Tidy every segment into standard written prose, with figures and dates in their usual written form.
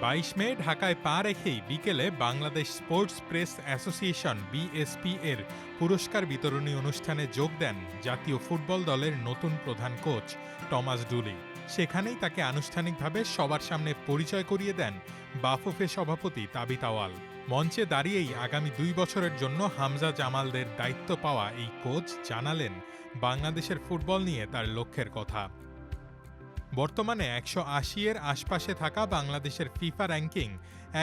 ২২ মে ঢাকায় পা রেখেই বিকেলে Bangladesh sports press association BSP এর পুরস্কার বিতরণী অনুষ্ঠানে যোগ দেন জাতীয় ফুটবল দলের নতুন প্রধান কোচ টমাস ডুলি। সেখানেই তাকে আনুষ্ঠানিকভাবে সবার সামনে পরিচয় করিয়ে দেন বাফুফে সভাপতি তাবিথ আউয়াল। মঞ্চে দাঁড়িয়েই আগামী ২ বছরের জন্য হামজা জামালদের দায়িত্ব পাওয়া এই কোচ জানালেন বাংলাদেশের ফুটবল নিয়ে তার লক্ষ্যের কথা। বর্তমানে ১৮০ এর আশপাশে থাকা বাংলাদেশের ফিফা র্যাঙ্কিং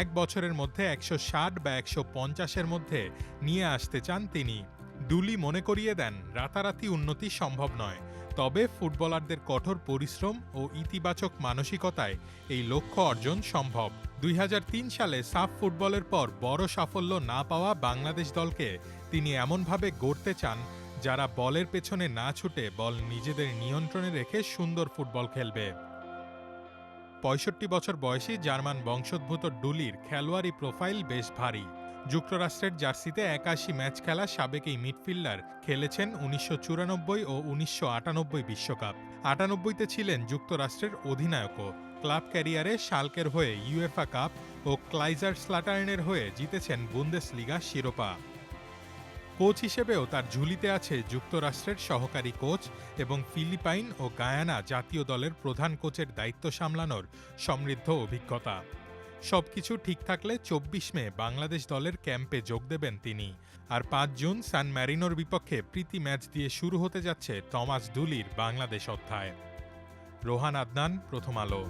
১ বছরের মধ্যে ১৬০ বা ১৫০-এর মধ্যে নিয়ে আসতে চান তিনি। ডুলি মনে করিয়ে দেন রাতারাতি উন্নতি সম্ভব নয়, তবে ফুটবলারদের কঠোর পরিশ্রম ও ইতিবাচক মানসিকতায় এই লক্ষ্য অর্জন সম্ভব। ২০০৩ সালে সাফ ফুটবলের পর বড় সাফল্য না পাওয়া বাংলাদেশ দলকে তিনি এমনভাবে গড়তে চান যারা বলের পেছনে না ছুটে বল নিজেদের নিয়ন্ত্রণে রেখে সুন্দর ফুটবল খেলবে। ৬৫ বছর বয়সী জার্মান বংশোদ্ভূত ডুলির খেলোয়াড়ি প্রোফাইল বেশ ভারী। যুক্তরাষ্ট্রের জার্সিতে ৮১ ম্যাচ খেলা সাবেক এই মিডফিল্ডার খেলেছেন ১৯৯৪ ও ১৯৯৮ বিশ্বকাপ। ৯৮তে ছিলেন যুক্তরাষ্ট্রের অধিনায়কও। ক্লাব ক্যারিয়ারে শালকের হয়ে ইউএফা কাপ ও ক্লাইজারস্লাটার্নের হয়ে জিতেছেন বুন্দেসলিগা শিরোপা। কোচ হিসেবেও তার ঝুলিতে আছে যুক্তরাষ্ট্রের সহকারী কোচ এবং ফিলিপাইন ও গায়ানা জাতীয় দলের প্রধান কোচের দায়িত্ব সামলানোর সমৃদ্ধ অভিজ্ঞতা। সবকিছু ঠিক থাকলে ২৪ মে বাংলাদেশ দলের ক্যাম্পে যোগ দেবেন তিনি। আর ৫ জুন সান ম্যারিনোর বিপক্ষে প্রীতি ম্যাচ দিয়ে শুরু হতে যাচ্ছে টমাস ডুলির বাংলাদেশ অধ্যায়। রোহান আদনান, প্রথম আলো।